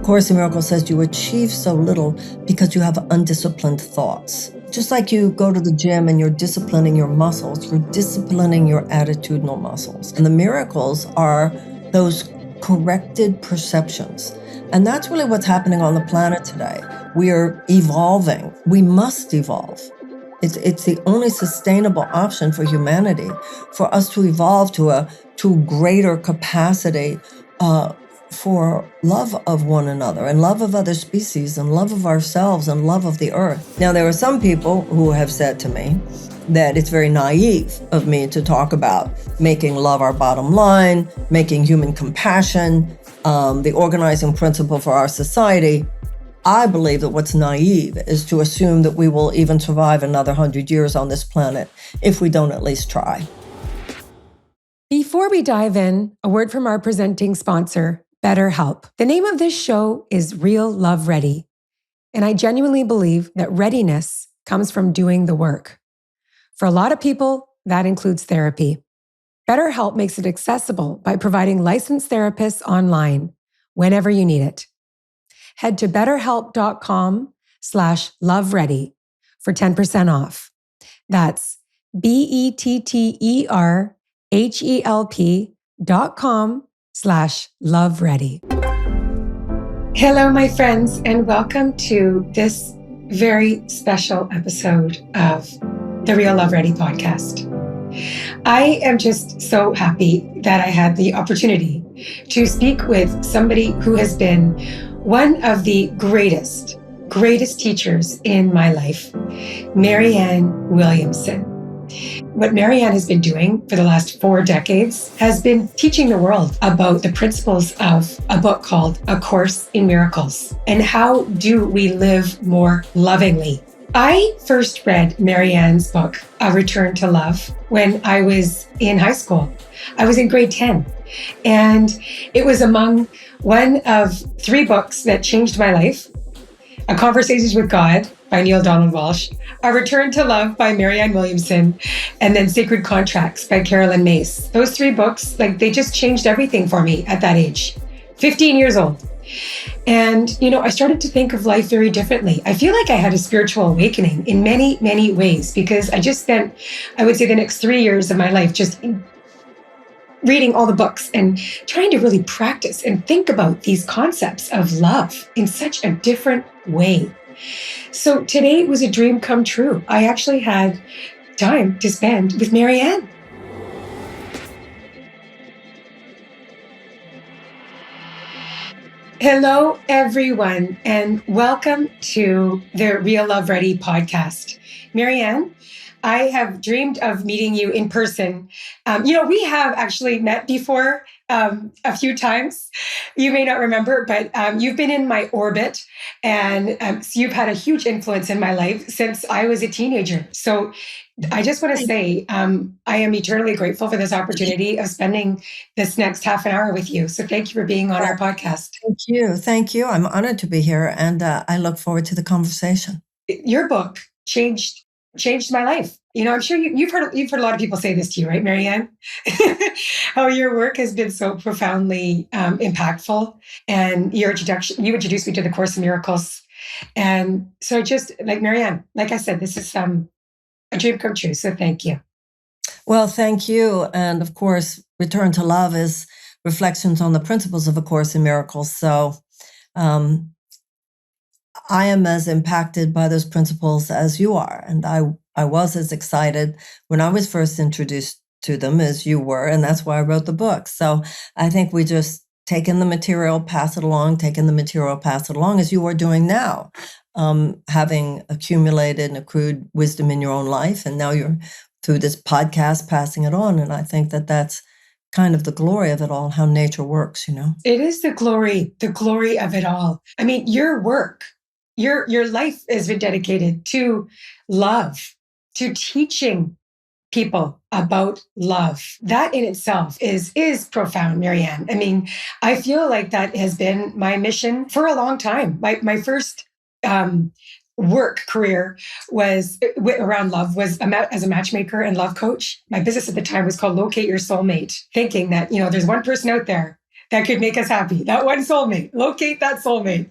Course in Miracles says you achieve so little because you have undisciplined thoughts. Just like you go to the gym and you're disciplining your muscles, you're disciplining your attitudinal muscles. And the miracles are those corrected perceptions. And that's really what's happening on the planet today. We are evolving. We must evolve. It's the only sustainable option for humanity, for us to evolve to greater capacity for love of one another and love of other species and love of ourselves and love of the earth. Now, there are some people who have said to me that it's very naive of me to talk about making love our bottom line, making human compassion, the organizing principle for our society. I believe that what's naive is to assume that we will even survive another 100 years on this planet if we don't at least try. Before we dive in, a word from our presenting sponsor, BetterHelp. The name of this show is Real Love Ready, and I genuinely believe that readiness comes from doing the work. For a lot of people, that includes therapy. BetterHelp makes it accessible by providing licensed therapists online whenever you need it. Head to betterhelp.com/loveready for 10% off. That's BetterHelp.com/loveready. Hello, my friends, and welcome to this very special episode of the Real Love Ready podcast. I am just so happy that I had the opportunity to speak with somebody who has been one of the greatest teachers in my life, Marianne Williamson. What Marianne has been doing for the last 4 decades has been teaching the world about the principles of a book called A Course in Miracles and how do we live more lovingly. I first read Marianne's book, A Return to Love, when I was in high school. I was in grade 10, and it was among one of 3 books that changed my life: A Conversations with God by Neale Donald Walsch, A Return to Love by Marianne Williamson, and then Sacred Contracts by Carolyn Mace. Those 3 books, they just changed everything for me at that age, 15 years old. And, I started to think of life very differently. I feel like I had a spiritual awakening in many, many ways because I just spent, I would say, the next 3 years of my life just reading all the books and trying to really practice and think about these concepts of love in such a different way. So today was a dream come true. I actually had time to spend with Marianne. Hello, everyone, and welcome to the Real Love Ready podcast. Marianne, I have dreamed of meeting you in person. We have actually met before a few times. You may not remember, but you've been in my orbit, and so you've had a huge influence in my life since I was a teenager. So I just want to say I am eternally grateful for this opportunity of spending this next half an hour with you. So thank you for being on our podcast. Thank you. I'm honored to be here, and I look forward to the conversation. Your book changed my life. I'm sure you've heard a lot of people say this to you, right, Marianne? How your work has been so profoundly impactful, and you introduced me to the Course in Miracles, and so just like Marianne, like I said, this is a dream come true. So thank you. Well, thank you, and of course, Return to Love is reflections on the principles of A Course in Miracles. So I am as impacted by those principles as you are. And I was as excited when I was first introduced to them as you were. And that's why I wrote the book. So I think we just take in the material, pass it along as you are doing now, having accumulated and accrued wisdom in your own life. And now you're through this podcast passing it on. And I think that that's kind of the glory of it all, how nature works, It is the glory of it all. I mean, your work, your life has been dedicated to love, to teaching people about love. That in itself is profound, Marianne. I mean, I feel like that has been my mission for a long time. My first work career was around love, was as a matchmaker and love coach. My business at the time was called Locate Your Soulmate, thinking that, there's one person out there that could make us happy. That one soulmate. Locate that soulmate.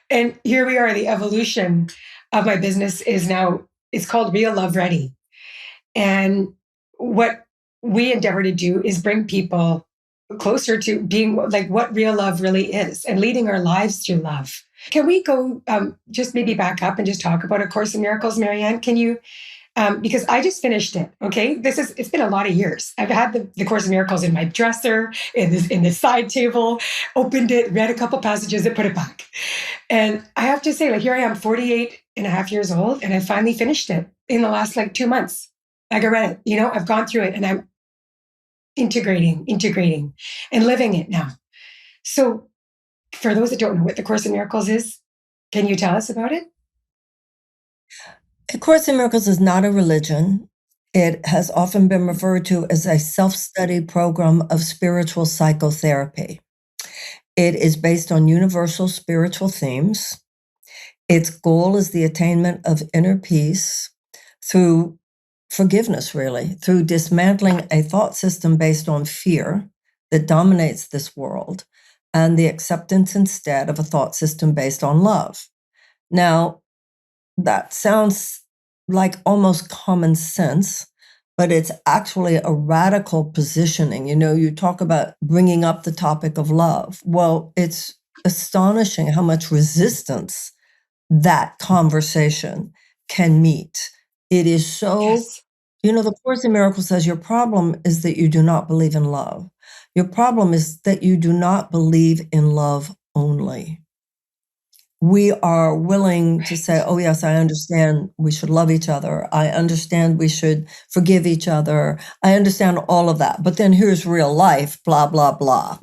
And here we are. The evolution of my business is now, it's called Real Love Ready. And what we endeavor to do is bring people closer to being like what real love really is and leading our lives through love. Can we go just maybe back up and just talk about A Course in Miracles, Marianne? Can you, because I just finished it. Okay. It's been a lot of years. I've had the Course in Miracles in my dresser, in the side table, opened it, read a couple passages and put it back. And I have to say, like, here I am, 48 and a half years old, and I finally finished it in the last 2 months. Like I read it, I've gone through it and I'm integrating and living it now. So for those that don't know what the Course in Miracles is, can you tell us about it? A Course in Miracles is not a religion. It has often been referred to as a self-study program of spiritual psychotherapy. It is based on universal spiritual themes. Its goal is the attainment of inner peace through forgiveness, really, through dismantling a thought system based on fear that dominates this world and the acceptance instead of a thought system based on love. Now, that sounds like almost common sense, but it's actually a radical positioning. You talk about bringing up the topic of love. Well, it's astonishing how much resistance that conversation can meet. It is so, Yes. the Course in Miracles says your problem is that you do not believe in love. Your problem is that you do not believe in love only. We are willing to say, oh, yes, I understand we should love each other. I understand we should forgive each other. I understand all of that. But then here's real life, blah, blah, blah.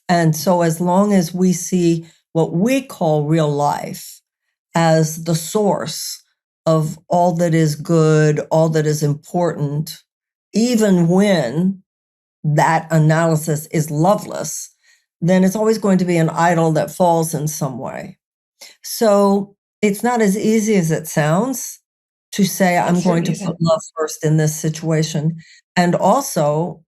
And so as long as we see what we call real life as the source of all that is good, all that is important, even when that analysis is loveless, then it's always going to be an idol that falls in some way. So it's not as easy as it sounds to say, I'm going to put love first in this situation. And also,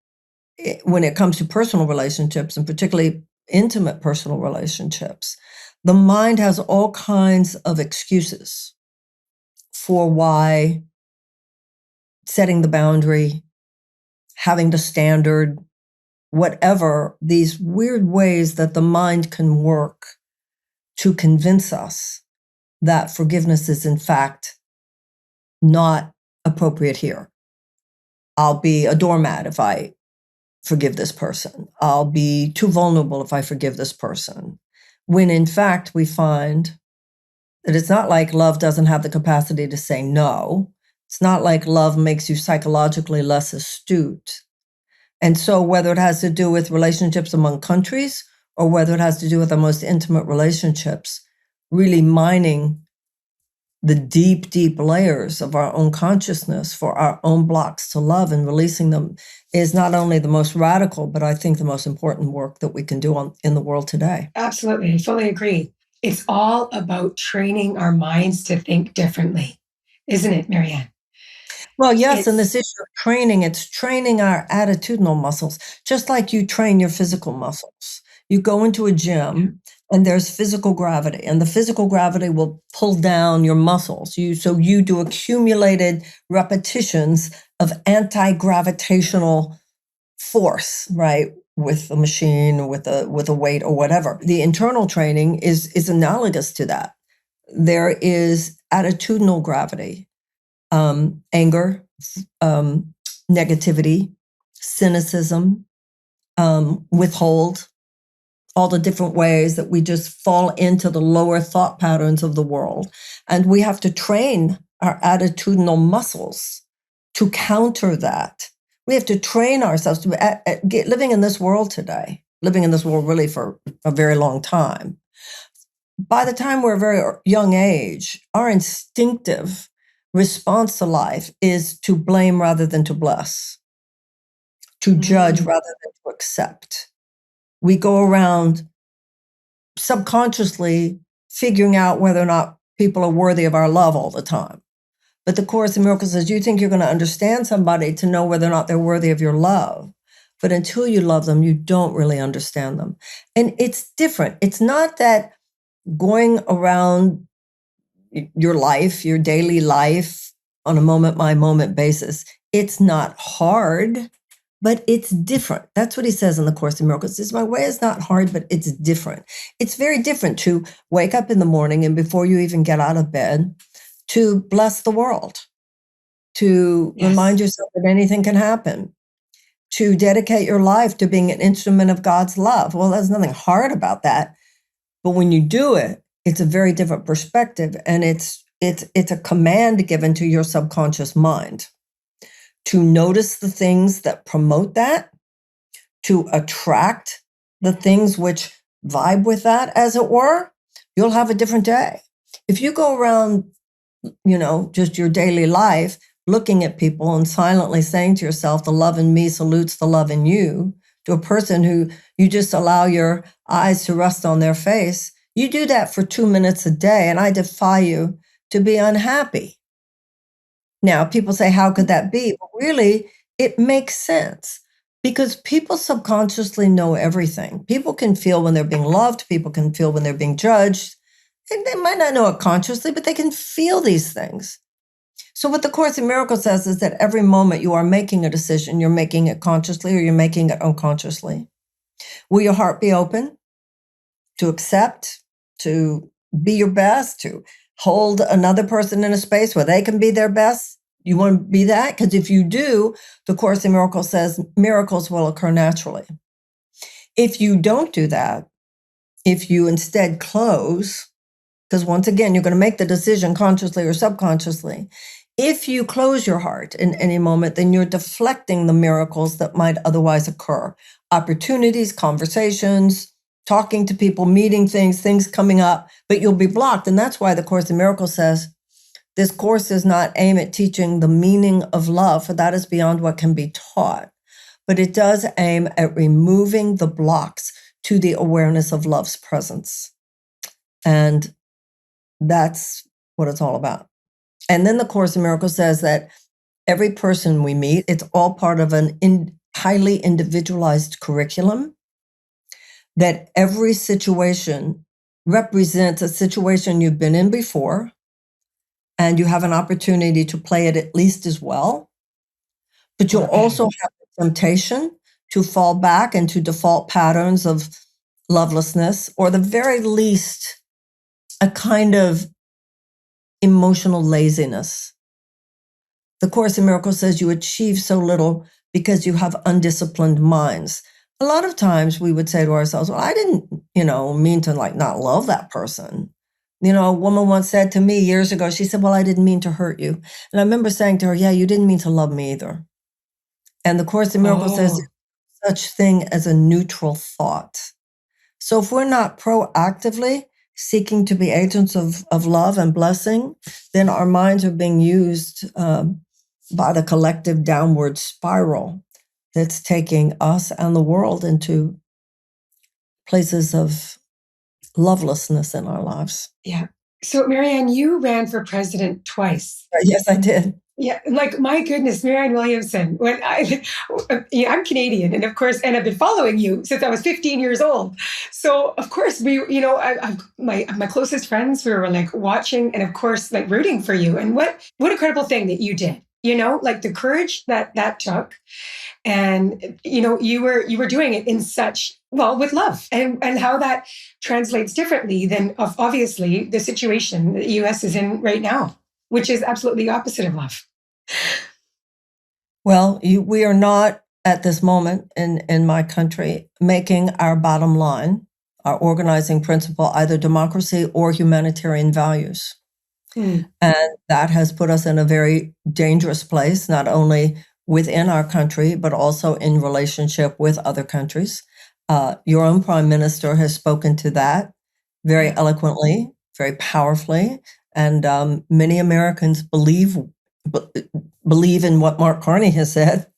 when it comes to personal relationships, and particularly intimate personal relationships, the mind has all kinds of excuses for why setting the boundary, having the standard, whatever, these weird ways that the mind can work to convince us that forgiveness is in fact not appropriate here. I'll be a doormat if I forgive this person. I'll be too vulnerable if I forgive this person. When in fact, we find that it's not like love doesn't have the capacity to say no. It's not like love makes you psychologically less astute. And so whether it has to do with relationships among countries or whether it has to do with the most intimate relationships, really mining the deep, deep layers of our own consciousness for our own blocks to love and releasing them is not only the most radical, but I think the most important work that we can do in the world today. Absolutely. I fully agree. It's all about training our minds to think differently, isn't it, Marianne? Well, yes, and this issue of training, it's training our attitudinal muscles, just like you train your physical muscles. You go into a gym and there's physical gravity, and the physical gravity will pull down your muscles. So you do accumulated repetitions of anti-gravitational force, right? With a machine or with a weight or whatever. The internal training is analogous to that. There is attitudinal gravity, anger, negativity, cynicism, withhold, all the different ways that we just fall into the lower thought patterns of the world. And we have to train our attitudinal muscles to counter that. We have to train ourselves to living in this world today, living in this world really for a very long time. By the time we're a very young age, our instinctive response to life is to blame rather than to bless, to judge rather than to accept. We go around subconsciously figuring out whether or not people are worthy of our love all the time. But the Course in Miracles says you think you're going to understand somebody to know whether or not they're worthy of your love. But until you love them, you don't really understand them. And it's different. It's not that going around your life, your daily life on a moment by moment basis, it's not hard, but it's different. That's what he says in the Course in Miracles. He says, my way is not hard, but it's different. It's very different to wake up in the morning and before you even get out of bed, to bless the world, to remind yourself that anything can happen, to dedicate your life to being an instrument of God's love. Well, there's nothing hard about that. But when you do it, it's a very different perspective. And it's a command given to your subconscious mind to notice the things that promote that, to attract the things which vibe with that, as it were. You'll have a different day. If you go around, just your daily life, looking at people and silently saying to yourself, the love in me salutes the love in you, to a person who you just allow your eyes to rest on their face, you do that for 2 minutes a day, and I defy you to be unhappy. Now, people say, how could that be? But really, it makes sense because people subconsciously know everything. People can feel when they're being loved. People can feel when they're being judged. And they might not know it consciously, but they can feel these things. So what the Course in Miracles says is that every moment you are making a decision, you're making it consciously or you're making it unconsciously. Will your heart be open to accept, to be your best, to hold another person in a space where they can be their best? You want to be that? Because if you do, the Course in Miracles says miracles will occur naturally. If you don't do that, if you instead close, because once again, you're going to make the decision consciously or subconsciously. If you close your heart in any moment, then you're deflecting the miracles that might otherwise occur. Opportunities, conversations, talking to people, meeting things coming up, but you'll be blocked. And that's why the Course in Miracles says, this course does not aim at teaching the meaning of love, for that is beyond what can be taught. But it does aim at removing the blocks to the awareness of love's presence. And that's what it's all about. And then the Course in Miracles says that every person we meet, it's all part of an highly individualized curriculum, that every situation represents a situation you've been in before, and you have an opportunity to play it at least as well. But you'll also have the temptation to fall back into default patterns of lovelessness, or the very least, a kind of emotional laziness. The Course in Miracles says you achieve so little because you have undisciplined minds. A lot of times we would say to ourselves, well, I didn't, mean to not love that person. A woman once said to me years ago, she said, well, I didn't mean to hurt you. And I remember saying to her, yeah, you didn't mean to love me either. And the Course in Miracles says there's such thing as a neutral thought. So if we're not proactively seeking to be agents of love and blessing, then our minds are being used by the collective downward spiral that's taking us and the world into places of lovelessness in our lives. Yeah. So, Marianne, you ran for president twice. Yes, I did. Yeah, my goodness, Marianne Williamson. When I'm Canadian, and of course, and I've been following you since I was 15 years old. So, of course, my closest friends, we were watching, and of course, rooting for you. And what incredible thing that you did. The courage that took, and you were doing it in such with love, and how that translates differently than obviously the situation the U.S. is in right now, which is absolutely the opposite of love. Well, we are not at this moment in my country making our bottom line, our organizing principle, either democracy or humanitarian values. And that has put us in a very dangerous place, not only within our country, but also in relationship with other countries. Your own prime minister has spoken to that very eloquently, very powerfully. And many Americans believe in what Mark Carney has said,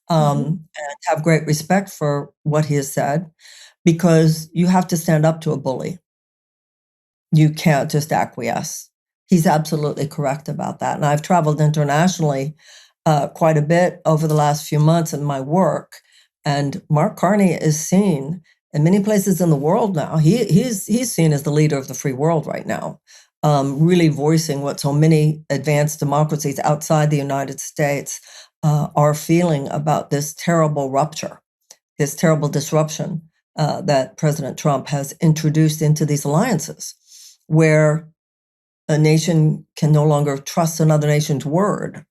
and have great respect for what he has said, because you have to stand up to a bully. You can't just acquiesce. He's absolutely correct about that. And I've traveled internationally quite a bit over the last few months in my work. And Mark Carney is seen in many places in the world now. He's seen as the leader of the free world right now, really voicing what so many advanced democracies outside the United States are feeling about this terrible rupture, this terrible disruption that President Trump has introduced into these alliances, where a nation can no longer trust another nation's word,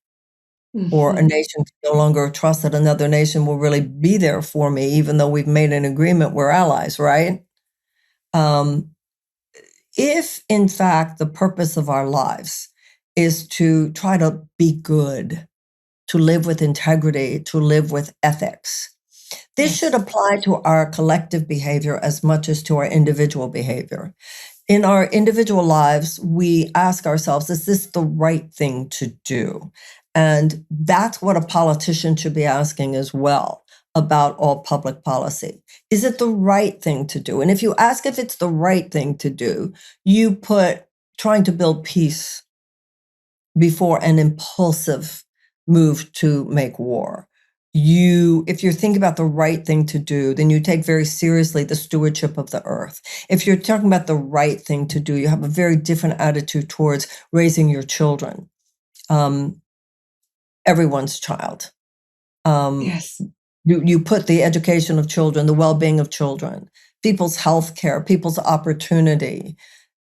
or a nation can no longer trust that another nation will really be there for me, even though we've made an agreement, we're allies, right? If, in fact, the purpose of our lives is to try to be good, to live with integrity, to live with ethics, this should apply to our collective behavior as much as to our individual behavior. In our individual lives, we ask ourselves, is this the right thing to do? And that's what a politician should be asking as well about all public policy. Is it the right thing to do? And if you ask if it's the right thing to do, you put trying to build peace before an impulsive move to make war. If you're thinking about the right thing to do, then you take very seriously the stewardship of the earth. If you're talking about the right thing to do, you have a very different attitude towards raising your children, everyone's child. You put the education of children, the well-being of children, people's health care, people's opportunity,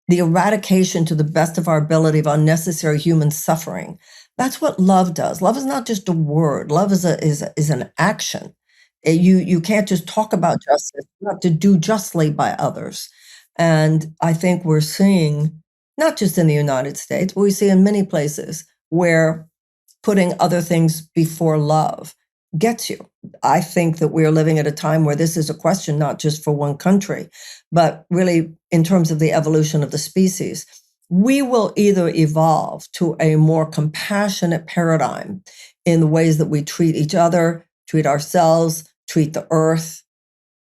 the eradication to the best of our ability of unnecessary human suffering. That's what love does. Love is not just a word. Love is an action. You can't just talk about justice. You have to do justly by others. And I think we're seeing, not just in the United States, but we see in many places where putting other things before love gets you. I think that we're living at a time where this is a question not just for one country, but really in terms of the evolution of the species. We will either evolve to a more compassionate paradigm in the ways that we treat each other, treat ourselves, treat the earth,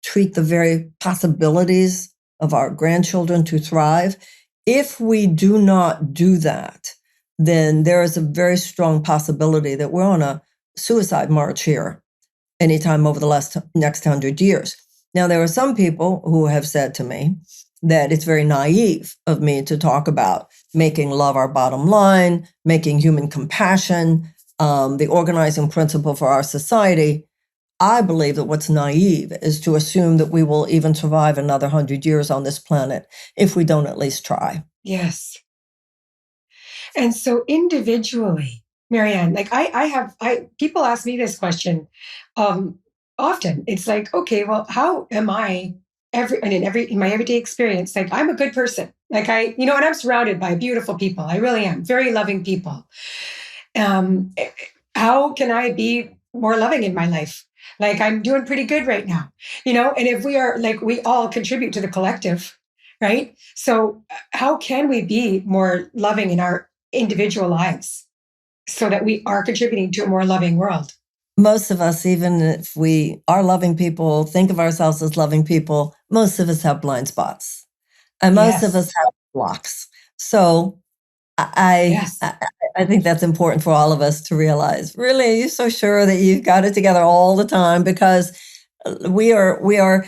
treat the very possibilities of our grandchildren to thrive. If we do not do that, then there is a very strong possibility that we're on a suicide march here anytime over the next 100 years. Now, there are some people who have said to me that it's very naive of me to talk about making love our bottom line, making human compassion the organizing principle for our society. I believe that what's naive is to assume that we will even survive another 100 years on this planet if we don't at least try. Yes. And so individually, Marianne, like people ask me this question often. It's like, okay, well, how am I in my everyday experience? Like, I'm a good person. Like and I'm surrounded by beautiful people. I really am, very loving people. How can I be more loving in my life? Like, I'm doing pretty good right now, and if we are, like, we all contribute to the collective, right? So how can we be more loving in our individual lives so that we are contributing to a more loving world? Most of us, even if we are loving people, think of ourselves as loving people, most of us have blind spots. And most of us have blocks. So I think that's important for all of us to realize. Really, are you so sure that you've got it together all the time? Because we are,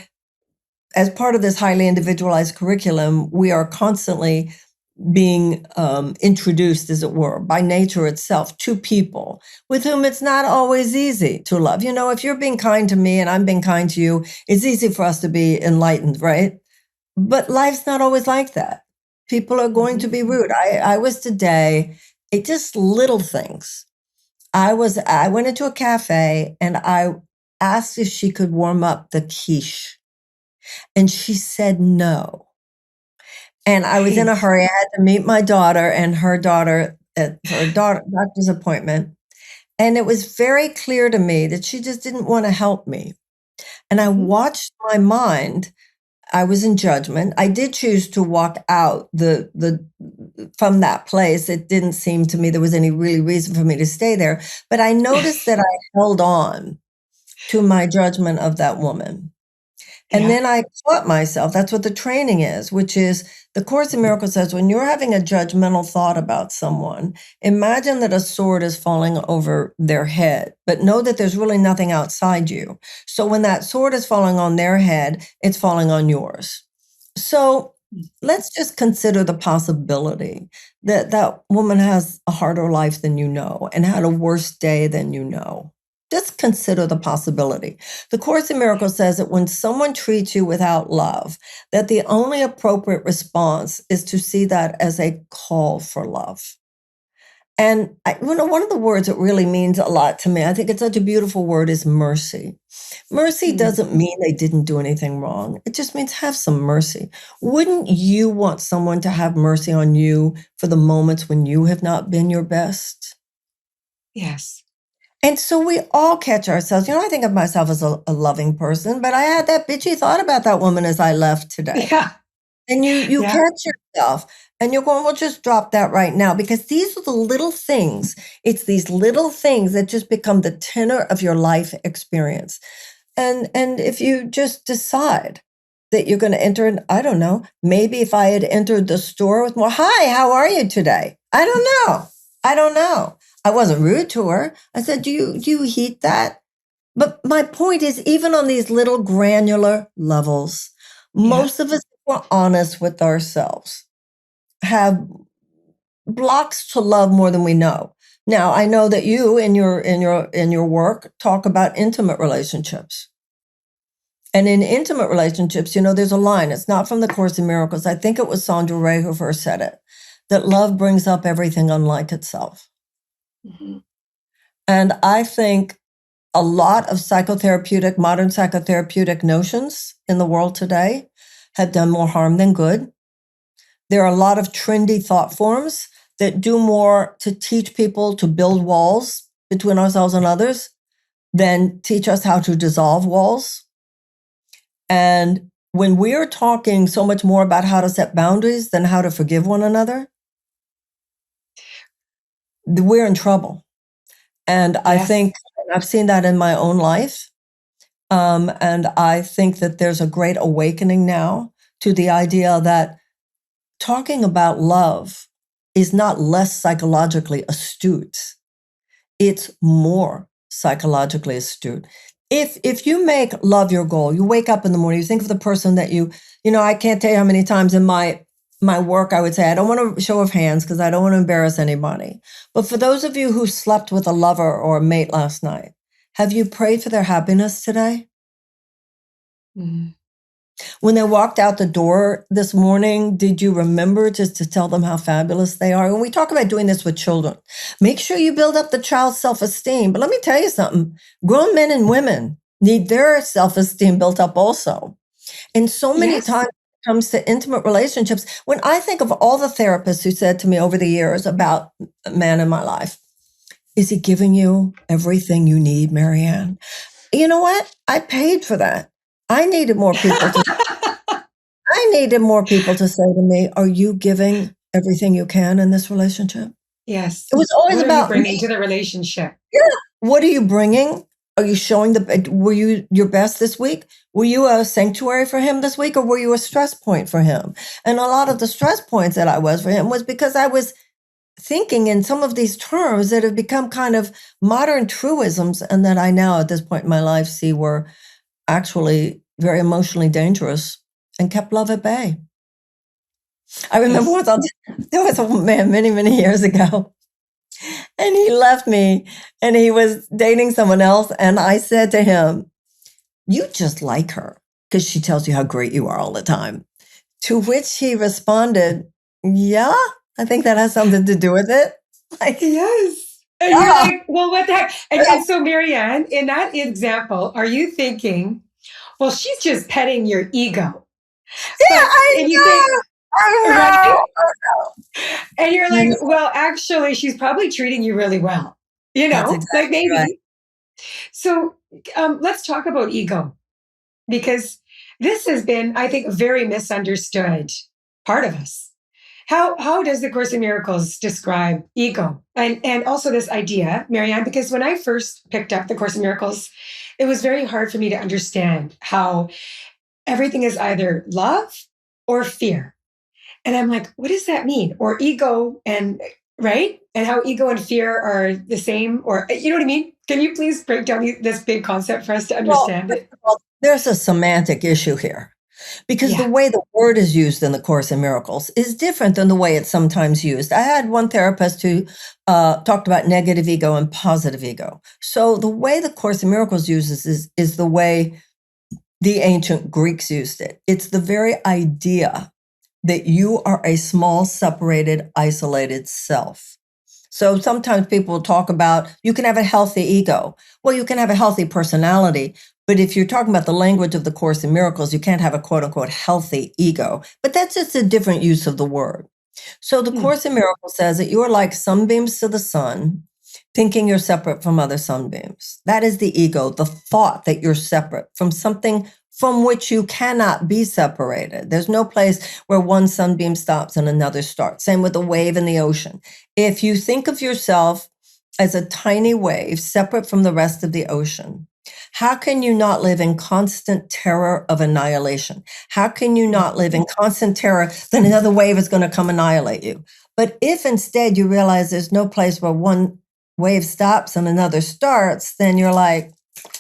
as part of this highly individualized curriculum, we are constantly being introduced, as it were, by nature itself to people with whom it's not always easy to love. If you're being kind to me and I'm being kind to you, it's easy for us to be enlightened, right? But life's not always like that. People are going to be rude. I was today, just little things. I went into a cafe and I asked if she could warm up the quiche. And she said no. And I was in a hurry. I had to meet my daughter and her daughter at her doctor's appointment. And it was very clear to me that she just didn't want to help me. And I watched my mind. I was in judgment. I did choose to walk out from that place. It didn't seem to me there was any really reason for me to stay there. But I noticed that I held on to my judgment of that woman. And Yeah. then I taught myself, that's what the training is, which is the Course in Miracles says when you're having a judgmental thought about someone, imagine that a sword is falling over their head, but know that there's really nothing outside you. So when that sword is falling on their head, it's falling on yours. So let's just consider the possibility that that woman has a harder life than you know and had a worse day than you know. Just consider the possibility. The Course in Miracles says that when someone treats you without love, that the only appropriate response is to see that as a call for love. And one of the words that really means a lot to me, I think it's such a beautiful word, is mercy. Mercy Mm. doesn't mean they didn't do anything wrong. It just means have some mercy. Wouldn't you want someone to have mercy on you for the moments when you have not been your best? Yes. And so we all catch ourselves. I think of myself as a loving person, but I had that bitchy thought about that woman as I left today. Yeah. And you Yeah. catch yourself and you're going, well, just drop that right now, because these are the little things. It's these little things that just become the tenor of your life experience. And if you just decide that you're going to enter in, I don't know, maybe if I had entered the store with more, hi, how are you today? I don't know. I don't know. I wasn't rude to her. I said, do you heat that? But my point is, even on these little granular levels, Yeah. most of us, if we're honest with ourselves, have blocks to love more than we know. Now, I know that you in your work talk about intimate relationships. And in intimate relationships, there's a line. It's not from the Course in Miracles. I think it was Sandra Ray who first said it, that love brings up everything unlike itself. Mhm. And I think a lot of modern psychotherapeutic notions in the world today have done more harm than good. There are a lot of trendy thought forms that do more to teach people to build walls between ourselves and others than teach us how to dissolve walls. And when we're talking so much more about how to set boundaries than how to forgive one another, we're in trouble. And I Yes. think I've seen that in my own life. And I think that there's a great awakening now to the idea that talking about love is not less psychologically astute. It's more psychologically astute. If you make love your goal, you wake up in the morning, you think of the person that I can't tell you how many times in my work I would say, I don't want a show of hands because I don't want to embarrass anybody. But for those of you who slept with a lover or a mate last night, have you prayed for their happiness today? Mm. When they walked out the door this morning, did you remember just to tell them how fabulous they are? And we talk about doing this with children. Make sure you build up the child's self-esteem. But let me tell you something. Grown men and women need their self-esteem built up also. And so many Yes. times when it comes to intimate relationships, when I think of all the therapists who said to me over the years about a man in my life, is he giving you everything you need, Marianne? You know what? I paid for that. I needed more people to say to me, are you giving everything you can in this relationship? Yes. It was always What are you about me. bringing to the relationship? Yeah. What are you bringing? Are you showing were you your best this week? Were you a sanctuary for him this week, or were you a stress point for him? And a lot of the stress points that I was for him was because I was thinking in some of these terms that have become kind of modern truisms, and that I now at this point in my life see were actually very emotionally dangerous and kept love at bay. I remember Yes. there was a man many, many years ago, and he left me and he was dating someone else. And I said to him, you just like her because she tells you how great you are all the time. To which he responded, yeah, I think that has something to do with it. Like, Yes. And you're yeah, like, well, what the heck? And so, Marianne, in that example, are you thinking, well, she's just petting your ego? yeah, But, I and you think, know. I right? know. And you're I like, know. well, actually, she's probably treating you really well, That's like exactly right. maybe. So let's talk about ego, because this has been, I think, a very misunderstood part of us. How does the Course in Miracles describe ego, and also this idea, Marianne? Because when I first picked up the Course in Miracles, it was very hard for me to understand how everything is either love or fear. And I'm like, what does that mean? Or ego and right? And how ego and fear are the same, or you know what I mean? Can you please break down this big concept for us to Well, understand first it? of all, there's a semantic issue here because the Yeah. way the word is used in the Course in Miracles is different than the way it's sometimes used. I had one therapist who talked about negative ego and positive ego. So the way the Course in Miracles uses is the way the ancient Greeks used it. It's the very idea that you are a small, separated, isolated self. So sometimes people talk about you can have a healthy ego. Well, you can have a healthy personality, but if you're talking about the language of the Course in Miracles, you can't have a quote unquote healthy ego. But that's just a different use of the word. So the Hmm. Course in Miracles says that you are like sunbeams to the sun, thinking you're separate from other sunbeams. That is the ego, the thought that you're separate from something from which you cannot be separated. There's no place where one sunbeam stops and another starts. Same with a wave in the ocean. If you think of yourself as a tiny wave separate from the rest of the ocean, how can you not live in constant terror of annihilation? How can you not live in constant terror that another wave is going to come annihilate you? But if instead you realize there's no place where one wave stops and another starts, then you're like,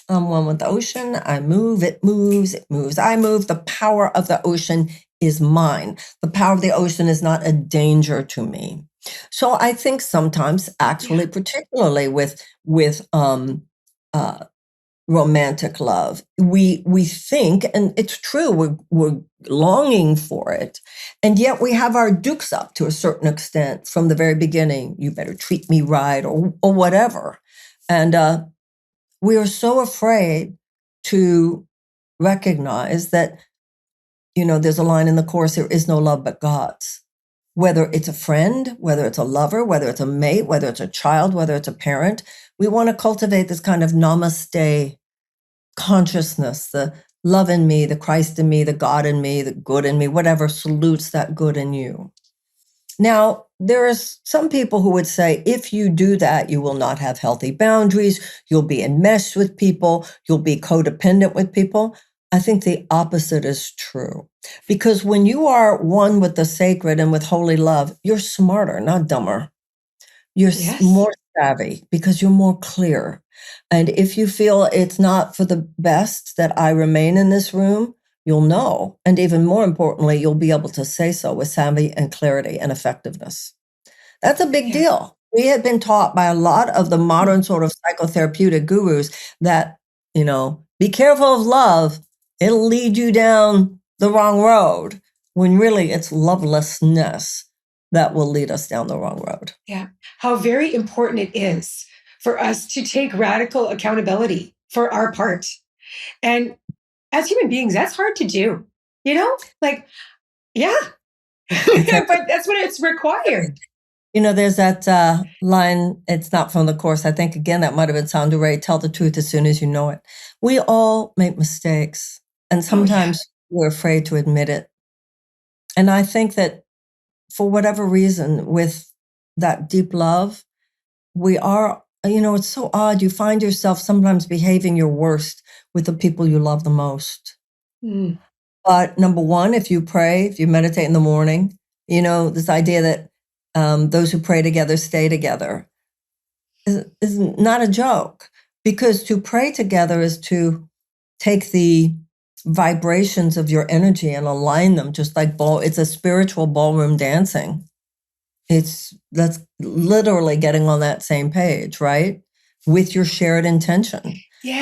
I'm one with the ocean. I move, it moves, it moves. I move. The power of the ocean is mine. The power of the ocean is not a danger to me. So I think sometimes, actually, Yeah. particularly with romantic love, we think, and it's true, we're longing for it, and yet we have our dukes up to a certain extent from the very beginning. You better treat me right, or whatever, and we are so afraid to recognize that, there's a line in the Course, there is no love but God's. Whether it's a friend, whether it's a lover, whether it's a mate, whether it's a child, whether it's a parent, we want to cultivate this kind of namaste consciousness, the love in me, the Christ in me, the God in me, the good in me, whatever salutes that good in you. Now, there are some people who would say, if you do that, you will not have healthy boundaries. You'll be enmeshed with people. You'll be codependent with people. I think the opposite is true. Because when you are one with the sacred and with holy love, you're smarter, not dumber. You're Yes. more savvy because you're more clear. And if you feel it's not for the best that I remain in this room, you'll know. And even more importantly, you'll be able to say so with savvy and clarity and effectiveness. That's a big Yeah. deal. We had been taught by a lot of the Hmm. modern sort of psychotherapeutic gurus that, be careful of love. It'll lead you down the wrong road, when really it's lovelessness that will lead us down the wrong road. Yeah. How very important it is for us to take radical accountability for our part. And as human beings, that's hard to do. Like, yeah, It's a but that's what it's required. There's that line, it's not from the Course. I think, again, that might have been Sound Ray, tell the truth as soon as you know it. We all make mistakes, and Oh, yeah. sometimes we're afraid to admit it. And I think that for whatever reason, with that deep love, we are, it's so odd. You find yourself sometimes behaving your worst with the people you love the most. Mm. But number one, if you pray, if you meditate in the morning, this idea that those who pray together stay together is not a joke, because to pray together is to take the vibrations of your energy and align them, just like it's a spiritual ballroom dancing. That's literally getting on that same page, right? With your shared intention.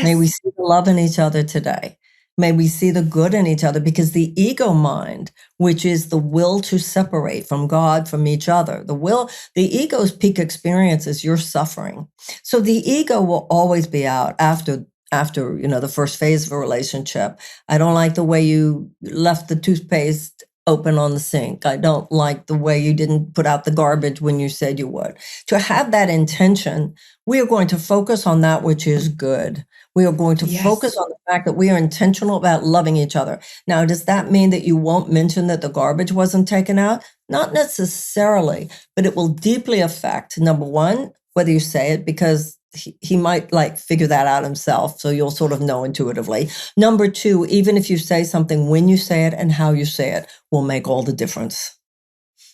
May we Yes. see the love in each other today. May we see the good in each other, because the ego mind, which is the will to separate from God, from each other, the ego's peak experience is your suffering. So the ego will always be out after the first phase of a relationship. I don't like the way you left the toothpaste open on the sink. I don't like the way you didn't put out the garbage when you said you would. To have that intention, we are going to focus on that which is good. We are going to focus Yes. on the fact that we are intentional about loving each other. Now, does that mean that you won't mention that the garbage wasn't taken out? Not necessarily, but it will deeply affect, number one, whether you say it, because he might like figure that out himself. So you'll sort of know intuitively. Number two, even if you say something, when you say it and how you say it will make all the difference.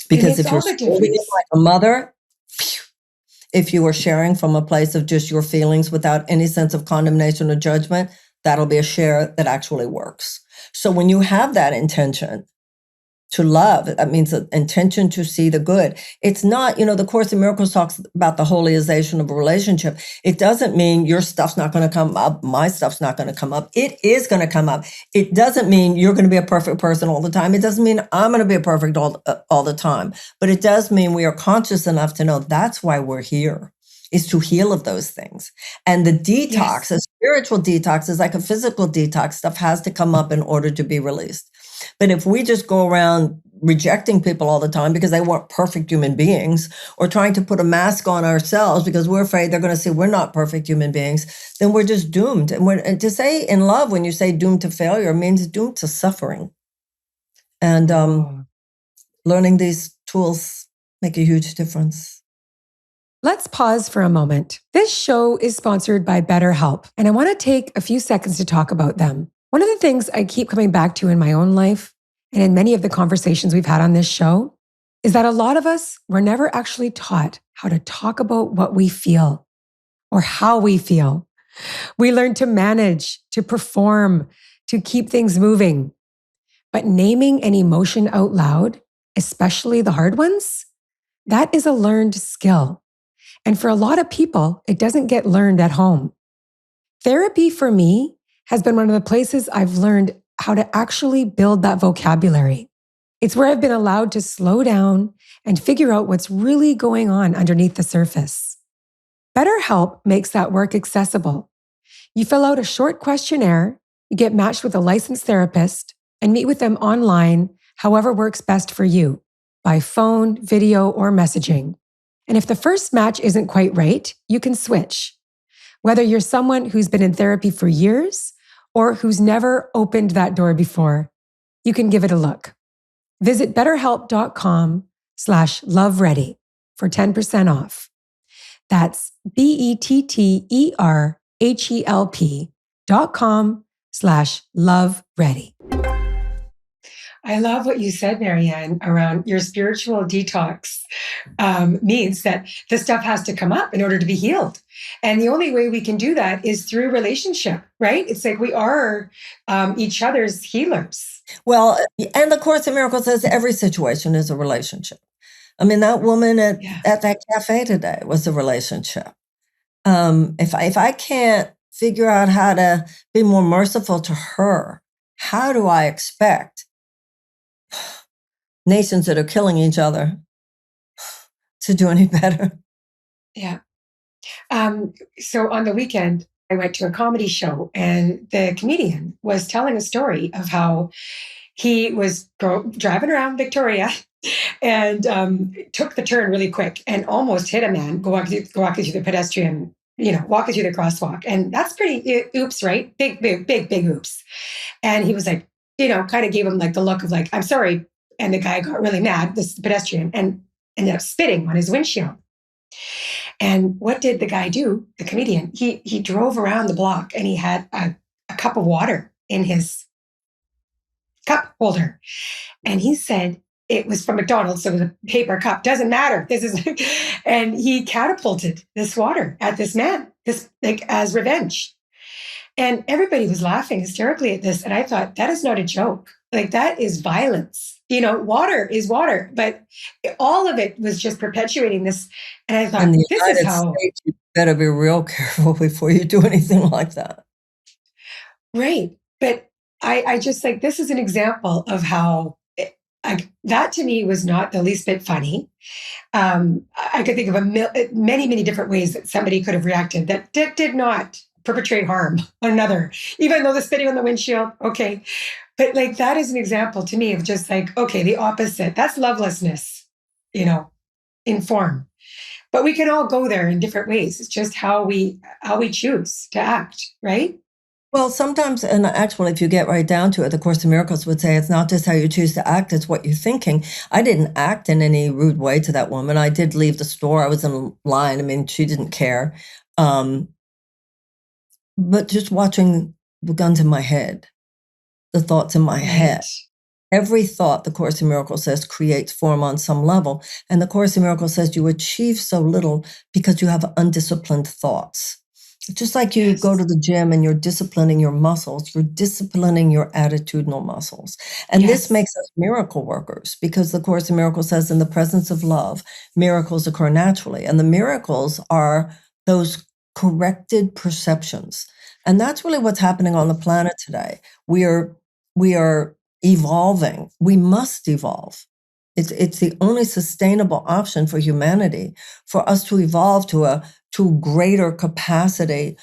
Because if you're scolding it like a mother, if you are sharing from a place of just your feelings without any sense of condemnation or judgment, that'll be a share that actually works. So when you have that intention to love, that means an intention to see the good. It's not, the Course in Miracles talks about the holiization of a relationship. It doesn't mean your stuff's not going to come up, my stuff's not going to come up. It is going to come up. It doesn't mean you're going to be a perfect person all the time. It doesn't mean I'm going to be a perfect all the time. But it does mean we are conscious enough to know that's why we're here, is to heal of those things. And the detox, a spiritual detox, is like a physical detox. Stuff has to come up in order to be released. But if we just go around rejecting people all the time because they weren't perfect human beings, or trying to put a mask on ourselves because we're afraid they're going to say we're not perfect human beings, then we're just doomed. And to say in love, when you say doomed to failure, means doomed to suffering. And learning these tools make a huge difference. Let's pause for a moment. This show is sponsored by BetterHelp, and I want to take a few seconds to talk about them. One of the things I keep coming back to in my own life and in many of the conversations we've had on this show is that a lot of us were never actually taught how to talk about what we feel or how we feel. We learn to manage, to perform, to keep things moving. But naming an emotion out loud, especially the hard ones, that is a learned skill. And for a lot of people, it doesn't get learned at home. Therapy for me has been one of the places I've learned how to actually build that vocabulary. It's where I've been allowed to slow down and figure out what's really going on underneath the surface. BetterHelp makes that work accessible. You fill out a short questionnaire, you get matched with a licensed therapist, and meet with them online, however works best for you, by phone, video, or messaging. And if the first match isn't quite right, you can switch. Whether you're someone who's been in therapy for years or who's never opened that door before, you can give it a look. Visit betterhelp.com/loveready for 10% off. That's BetterHelp.com/loveready. I love what you said, Marianne, around your spiritual detox means that the stuff has to come up in order to be healed. And the only way we can do that is through relationship, right? It's like we are each other's healers. Well, and the Course in Miracles says every situation is a relationship. I mean, that woman at that cafe today was a relationship. If I can't figure out how to be more merciful to her, how do I expect nations that are killing each other to do any better? Yeah. So on the weekend, I went to a comedy show, and the comedian was telling a story of how he was driving around Victoria and took the turn really quick and almost hit a man walking through the pedestrian, walking through the crosswalk. And that's pretty oops, right? Big oops. And he was like, kind of gave him like the look of like, I'm sorry. And the guy got really mad, this pedestrian, and ended up spitting on his windshield. And what did the guy do? The comedian, he drove around the block, and he had a cup of water in his cup holder. And he said it was from McDonald's, so it was a paper cup. Doesn't matter. And he catapulted this water at this man, as revenge. And everybody was laughing hysterically at this. And I thought, that is not a joke. Like, that is violence. Water is water. But all of it was just perpetuating this. And I thought, this is how... States, you better be real careful before you do anything like that. Right. But I just this is an example of how that to me was not the least bit funny. I could think of many, many different ways that somebody could have reacted that did not perpetrate harm on another, even though the spitting on the windshield. Okay. But that is an example to me of just okay, the opposite. That's lovelessness, in form. But we can all go there in different ways. It's just how we choose to act, right? Well, sometimes, and actually, if you get right down to it, the Course in Miracles would say it's not just how you choose to act, it's what you're thinking. I didn't act in any rude way to that woman. I did leave the store. I was in line. I mean, she didn't care. Um, but just watching the guns in my head, the thoughts in my head. Right. Every thought, the Course in Miracles says, creates form on some level. And the Course in Miracles says you achieve so little because you have undisciplined thoughts. Just like you Yes. go to the gym and you're disciplining your muscles, you're disciplining your attitudinal muscles. And Yes. this makes us miracle workers because the Course in Miracles says in the presence of love, miracles occur naturally. And the miracles are those corrected perceptions. And that's really what's happening on the planet today. We are evolving. We must evolve. It's the only sustainable option for humanity, for us to evolve to greater capacity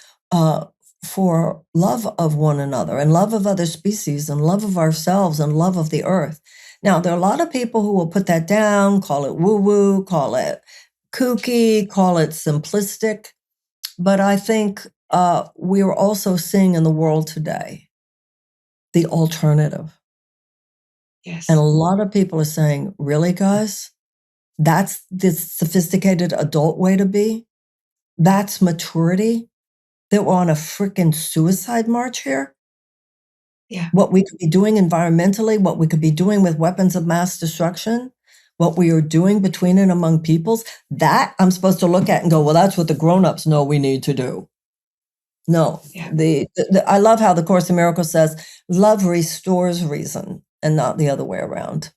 for love of one another and love of other species and love of ourselves and love of the earth. Now, there are a lot of people who will put that down, call it woo-woo, call it kooky, call it simplistic. But I think we are also seeing in the world today the alternative. Yes. And a lot of people are saying, really, guys? That's the sophisticated adult way to be? That's maturity? That we're on a freaking suicide march here? Yeah. What we could be doing environmentally, what we could be doing with weapons of mass destruction, what we are doing between and among peoples, that I'm supposed to look at and go, well, that's what the grown-ups know we need to do. No, Yeah. I love how the Course in Miracles says, love restores reason and not the other way around.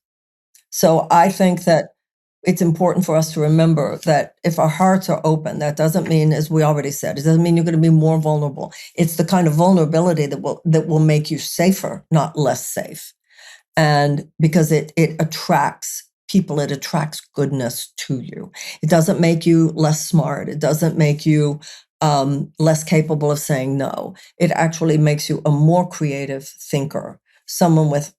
So I think that it's important for us to remember that if our hearts are open, that doesn't mean, as we already said, it doesn't mean you're going to be more vulnerable. It's the kind of vulnerability that will make you safer, not less safe. And because it attracts people, it attracts goodness to you. It doesn't make you less smart. It doesn't make you less capable of saying no. It actually makes you a more creative thinker, someone with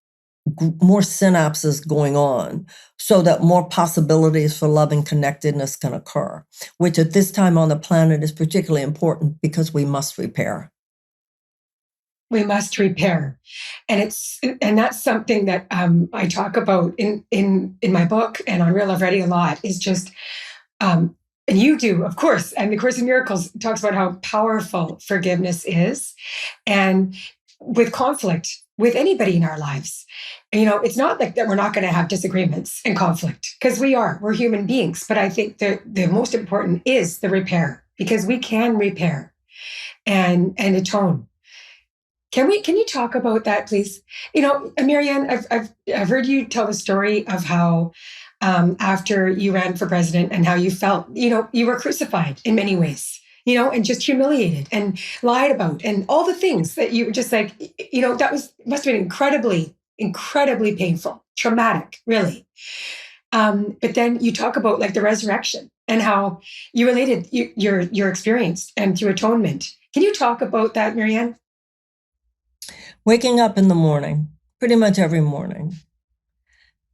more synapses going on so that more possibilities for love and connectedness can occur, which at this time on the planet is particularly important because we must repair. We must repair. And that's something that I talk about in my book and on Real Love Ready a lot, is just and you do, of course, and the Course in Miracles talks about how powerful forgiveness is. And with conflict with anybody in our lives, it's not like that we're not going to have disagreements and conflict, because we're human beings. But I think the most important is the repair, because we can repair and atone. Can you talk about that, please? Marianne, I've heard you tell the story of how after you ran for president and how you felt, you were crucified in many ways, and just humiliated and lied about and all the things that you were just like, that must have been incredibly, incredibly painful, traumatic, really. But then you talk about like the resurrection and how you related your experience and through atonement. Can you talk about that, Marianne? Waking up in the morning, pretty much every morning,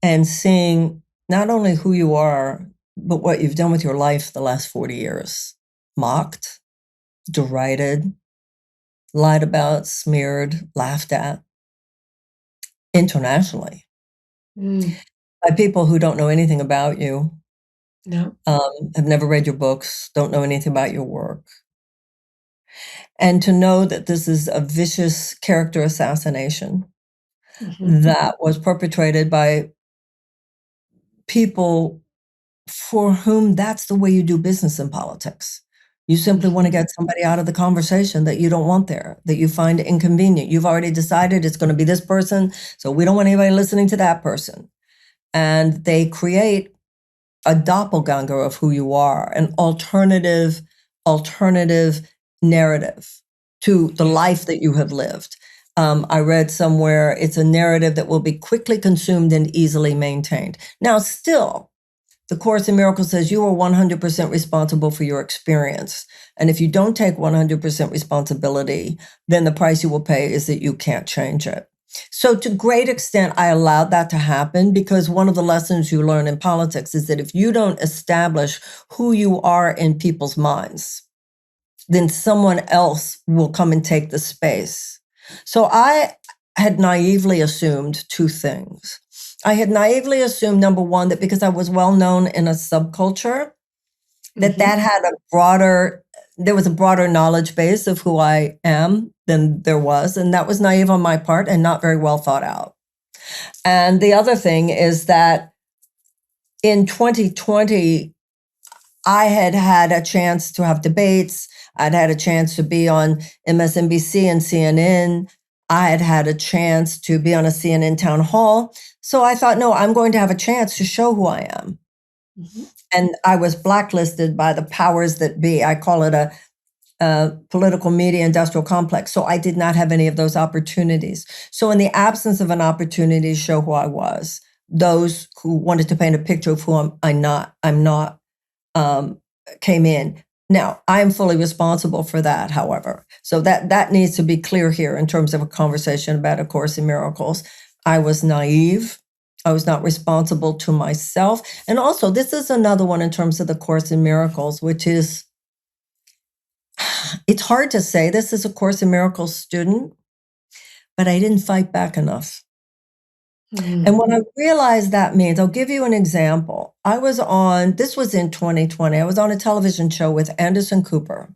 and seeing not only who you are, but what you've done with your life the last 40 years. Mocked, derided, lied about, smeared, laughed at, internationally, by people who don't know anything about you, No. have never read your books, don't know anything about your work. And to know that this is a vicious character assassination that was perpetrated by people for whom that's the way you do business in politics. You simply want to get somebody out of the conversation that you don't want there, that you find inconvenient. You've already decided it's going to be this person, so we don't want anybody listening to that person. And they create a doppelganger of who you are, an alternative narrative to the life that you have lived. I read somewhere it's a narrative that will be quickly consumed and easily maintained. Now, still, the Course in Miracles says you are 100% responsible for your experience. And if you don't take 100% responsibility, then the price you will pay is that you can't change it. So to great extent, I allowed that to happen because one of the lessons you learn in politics is that if you don't establish who you are in people's minds, then someone else will come and take the space. So I had naively assumed two things. I had naively assumed, number one, that because I was well known in a subculture, that had a broader there was a broader knowledge base of who I am than there was. And that was naive on my part and not very well thought out. And the other thing is that in 2020, I had a chance to have debates. I'd had a chance to be on MSNBC and CNN. I had a chance to be on a CNN town hall. So I thought, no, I'm going to have a chance to show who I am. Mm-hmm. And I was blacklisted by the powers that be. I call it a political media industrial complex. So I did not have any of those opportunities. So in the absence of an opportunity to show who I was, those who wanted to paint a picture of who I'm not, came in. Now, I'm fully responsible for that, however. So that needs to be clear here in terms of a conversation about A Course in Miracles. I was naive. I was not responsible to myself. And also, this is another one in terms of the Course in Miracles, which is, it's hard to say this is a Course in Miracles student, but I didn't fight back enough. Mm-hmm. And what I realized that means, I'll give you an example. This was in 2020, I was on a television show with Anderson Cooper.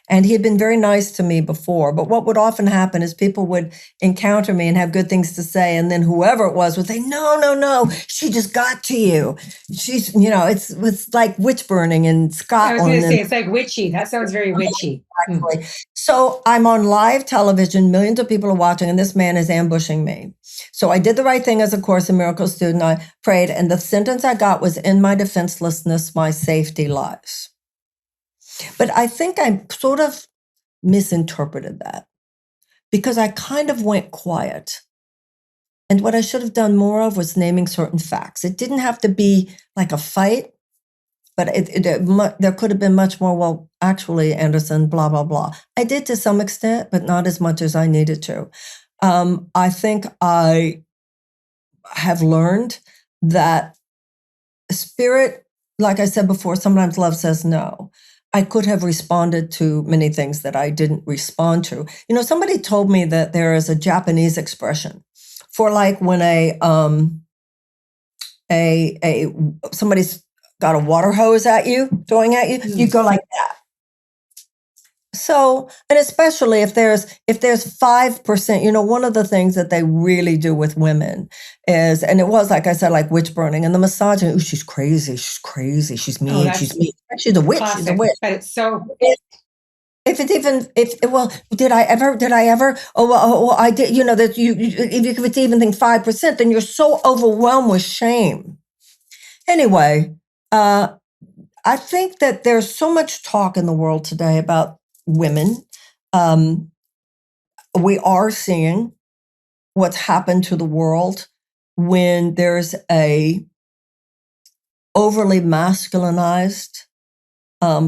And he had been very nice to me before. But what would often happen is people would encounter me and have good things to say. And then whoever it was would say, no, she just got to you. She's, it's like witch burning in Scotland. I was going to say, it's like witchy. That sounds very witchy. Exactly. So I'm on live television. Millions of people are watching, and this man is ambushing me. So I did the right thing as a Course in Miracles student. I prayed. And the sentence I got was, in my defenselessness, my safety lies. But I think I sort of misinterpreted that because I kind of went quiet. And what I should have done more of was naming certain facts. It didn't have to be like a fight, but there could have been much more, well, actually, Anderson, blah, blah, blah. I did to some extent, but not as much as I needed to. I think I have learned that spirit, like I said before, sometimes love says no. I could have responded to many things that I didn't respond to. Somebody told me that there is a Japanese expression for like when somebody's got a water hose at you, throwing at you, you go like that. So, and especially if there's 5%, one of the things that they really do with women is, and it was, like I said, like witch burning and the misogyny. She's crazy. She's mean. She's mean. She's a witch. Classic, she's a witch. But it's so. Did I ever? I did. That if it's even think 5%, then you're so overwhelmed with shame. Anyway, I think that there's so much talk in the world today about women. We are seeing what's happened to the world when there's a overly masculinized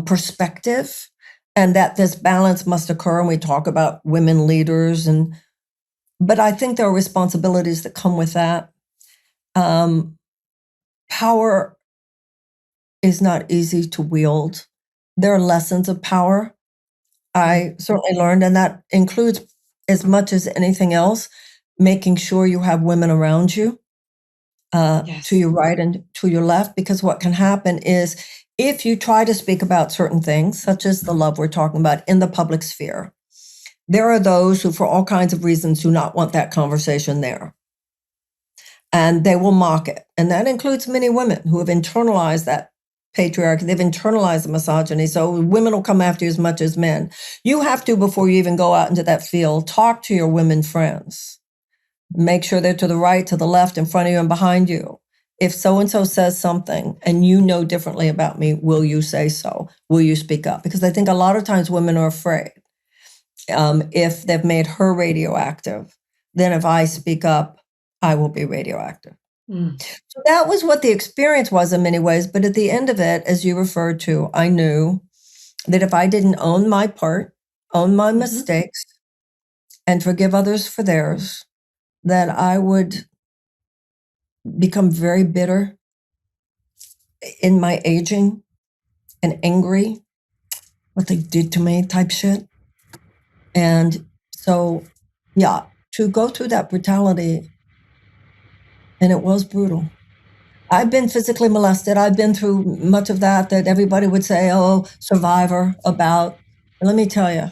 perspective, and that this balance must occur. And we talk about women leaders, but I think there are responsibilities that come with that. Power is not easy to wield. There are lessons of power I certainly learned, and that includes, as much as anything else, making sure you have women around you, yes, to your right and to your left, because what can happen is if you try to speak about certain things, such as the love we're talking about in the public sphere, there are those who, for all kinds of reasons, do not want that conversation there. And they will mock it. And that includes many women who have internalized that patriarchy. They've internalized the misogyny. So women will come after you as much as men. You have to, before you even go out into that field, talk to your women friends. Make sure they're to the right, to the left, in front of you, and behind you. If so-and-so says something and you know differently about me, will you say so? Will you speak up? Because I think a lot of times women are afraid. If they've made her radioactive, then if I speak up, I will be radioactive. So that was what the experience was in many ways. But at the end of it, as you referred to, I knew that if I didn't own my part, own my mistakes, and forgive others for theirs, that I would become very bitter in my aging and angry, what they did to me type shit. And so, yeah, to go through that brutality, and it was brutal. I've been physically molested. I've been through much of that everybody would say, oh, survivor about. And let me tell you,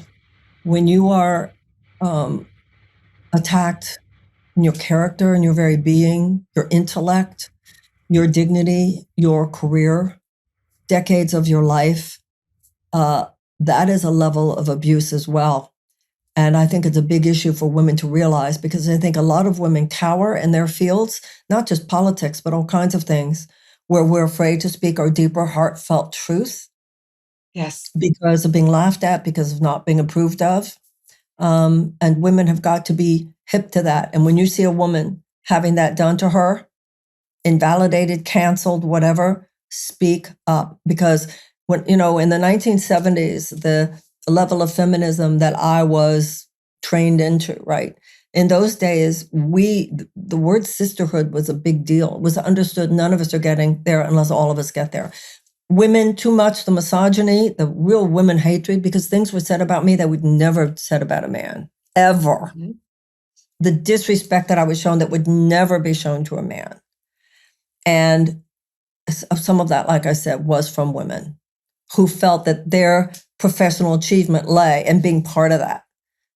when you are attacked in your character and your very being, your intellect, your dignity, your career, decades of your life, that is a level of abuse as well. And I think it's a big issue for women to realize, because I think a lot of women cower in their fields, not just politics, but all kinds of things, where we're afraid to speak our deeper, heartfelt truth Yes. because of being laughed at, because of not being approved of. And women have got to be hip to that. And when you see a woman having that done to her, invalidated, canceled, whatever, speak up. Because when, in the 1970s, the level of feminism that I was trained into, right? In those days, the word sisterhood was a big deal. It was understood none of us are getting there unless all of us get there. Women, too much, the misogyny, the real women hatred, because things were said about me that would never have said about a man, ever. Mm-hmm. The disrespect that I was shown that would never be shown to a man. And some of that, like I said, was from women who felt that their professional achievement lay in being part of that.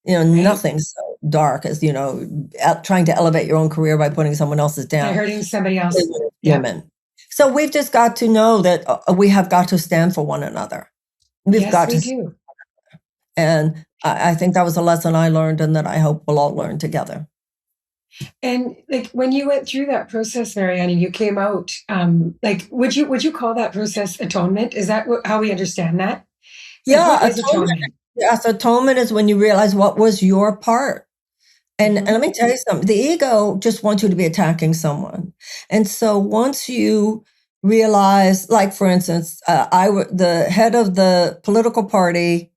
Nothing so dark as, trying to elevate your own career by putting someone else's down. By hurting somebody else. Women. So we've just got to know that we have got to stand for one another. We've got to do. And I think that was a lesson I learned, and that I hope we'll all learn together. And like when you went through that process, Marianne, and you came out, would you call that process atonement? Is that how we understand that? Yeah, atonement. Yes, atonement is when you realize what was your part. And let me tell you something, the ego just wants you to be attacking someone. And so once you realize, like, for instance, the head of the political party,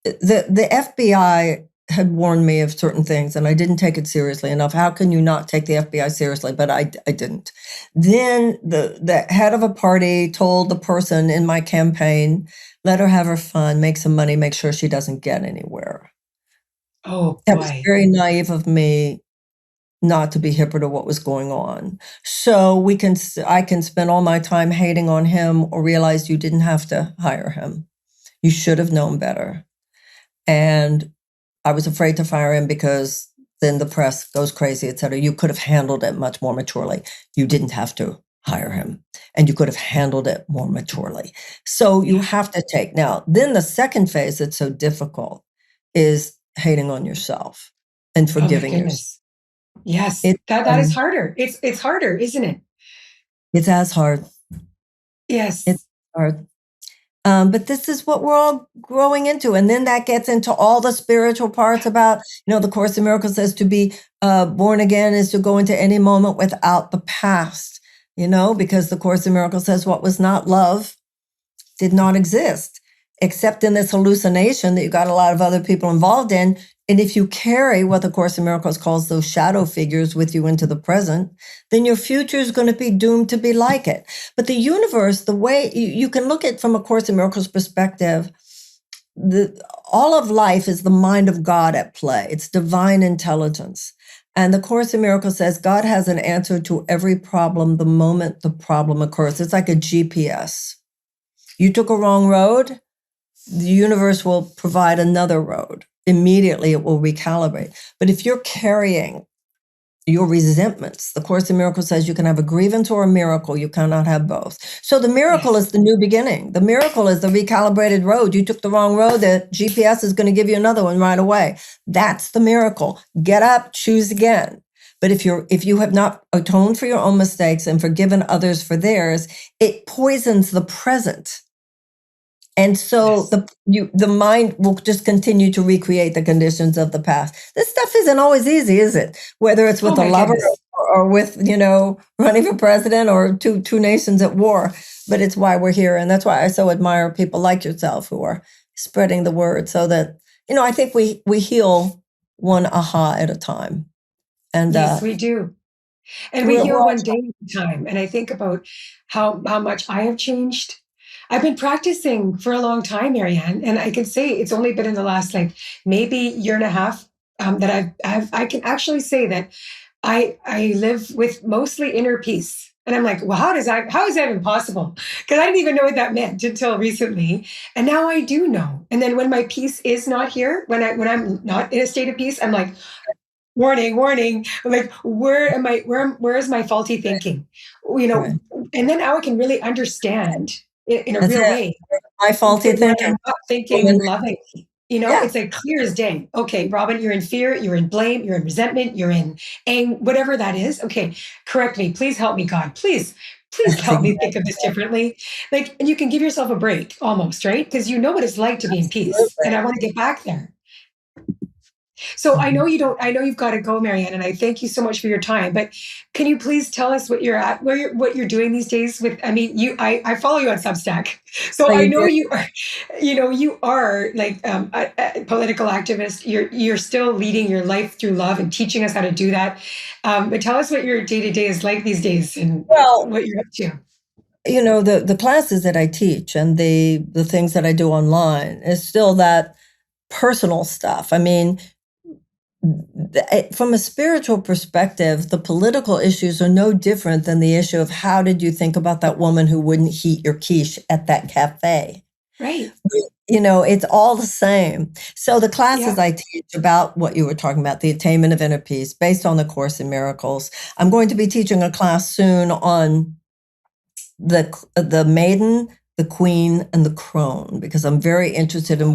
the FBI had warned me of certain things, and I didn't take it seriously enough. How can you not take the FBI seriously? But I didn't. Then the head of a party told the person in my campaign, let her have her fun, make some money, make sure she doesn't get anywhere. Oh, boy. That was very naive of me not to be hipper to what was going on. So I can spend all my time hating on him, or realize you didn't have to hire him. You should have known better. And I was afraid to fire him because then the press goes crazy, et cetera. You could have handled it much more maturely. You didn't have to hire him, and you could have handled it more maturely. So you have to take. Now, then the second phase that's so difficult is hating on yourself and forgiving yourself. Yes, that is harder. It's harder, isn't it? It's as hard. Yes. It's hard. But this is what we're all growing into. And then that gets into all the spiritual parts about, the Course in Miracles says to be born again is to go into any moment without the past, because the Course in Miracles says what was not love did not exist, except in this hallucination that you got a lot of other people involved in. And if you carry what the Course in Miracles calls those shadow figures with you into the present, then your future is going to be doomed to be like it. But the universe, the way you can look at it from a Course in Miracles perspective, all of life is the mind of God at play. It's divine intelligence. And the Course in Miracles says God has an answer to every problem the moment the problem occurs. It's like a GPS. You took a wrong road, the universe will provide another road. Immediately it will recalibrate. But if you're carrying your resentments, the Course in Miracles says you can have a grievance or a miracle. You cannot have both. So the miracle is the new beginning. The miracle is the recalibrated road. You took the wrong road. The GPS is going to give you another one right away. That's the miracle. Get up, choose again. But if you have not atoned for your own mistakes and forgiven others for theirs, it poisons the present. And so the mind will just continue to recreate the conditions of the past. This stuff isn't always easy, is it? Whether it's with a lover or with, running for president, or two nations at war. But it's why we're here. And that's why I so admire people like yourself who are spreading the word, so that, I think we heal one aha at a time. And yes, we do. And we heal one day at a time. And I think about how much I have changed. I've been practicing for a long time, Marianne, and I can say it's only been in the last maybe year and a half that I can actually say that I live with mostly inner peace. And I'm like, well, how is that even possible? Because I didn't even know what that meant until recently. And now I do know. And then when my peace is not here, when I'm not in a state of peace, I'm like, warning, warning. I'm like, where is my faulty thinking? Right. And then now I can really understand in a That's real it. way My faulty when thinking. I'm not thinking lovingly. Yeah, It's like clear as day. Okay, Robin, you're in fear, you're in blame, you're in resentment, you're in anger, whatever that is. Okay, correct me. Please help me, God. Please that's help me exactly think of this differently. Like, and you can give yourself a break almost, right? Because you know what it's like to be in peace. And I want to get back there. So I know you've got to go, Marianne, and I thank you so much for your time. But can you please tell us what what you're doing these days with, I follow you on Substack. So Oh, I you know do? you are like a political activist. You're still leading your life through love and teaching us how to do that. But tell us what your day-to-day is like these days and Well, what you're up to. the classes that I teach and the things that I do online is still that personal stuff. I mean, from a spiritual perspective, the political issues are no different than the issue of how did you think about that woman who wouldn't heat your quiche at that cafe? Right. It's all the same. So the classes Yeah. I teach about what you were talking about, the attainment of inner peace, based on the Course in Miracles. I'm going to be teaching a class soon on the maiden, the queen, and the crone, because I'm very interested in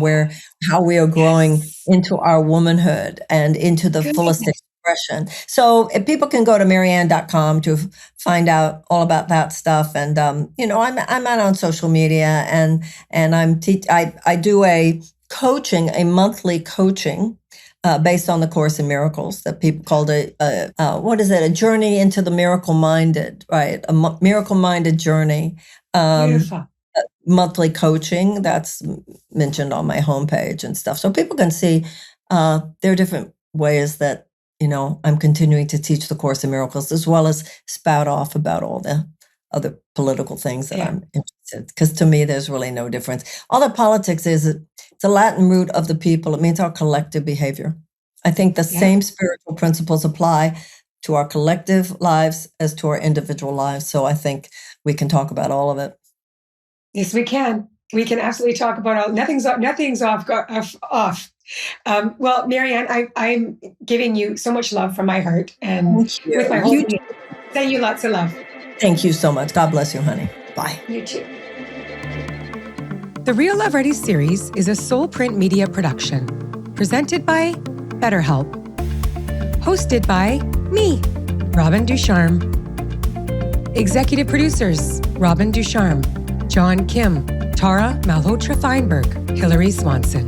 how we are growing Yes. into our womanhood and into the Good. fullest expression. So if people can go to Marianne.com to find out all about that stuff. And I'm out on social media, and I do a monthly coaching. Based on the Course in Miracles, that people called a journey into the miracle-minded, right? Miracle-minded journey. Beautiful. Monthly coaching that's mentioned on my homepage and stuff. So people can see there are different ways that, I'm continuing to teach the Course in Miracles, as well as spout off about all the other political things that I'm interested. Because to me, there's really no difference. All that politics is, it's a Latin root of the people. It means our collective behavior. I think the same spiritual principles apply to our collective lives as to our individual lives. So I think we can talk about all of it. Yes, we can. We can absolutely talk about all. Nothing's off. Well, Marianne, I'm giving you so much love from my heart and Thank you. with my whole being. Send you lots of love. Thank you so much. God bless you, honey. Bye. You too. The Real Love Ready series is a Soul Print Media production, presented by BetterHelp, hosted by me, Robin Ducharme. Executive producers: Robin Ducharme, John Kim, Tara Malhotra Feinberg, Hilary Swanson.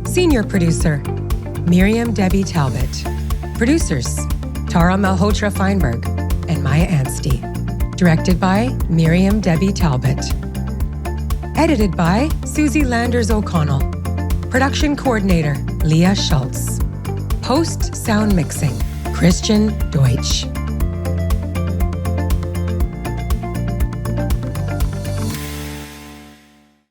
Senior producer: Miriam Debbie Talbot. Producers: Tara Malhotra Feinberg and Maya Anstey. Directed by Miriam Debbie Talbot. Edited by Susie Landers O'Connell. Production coordinator: Leah Schultz. Post sound mixing: Christian Deutsch.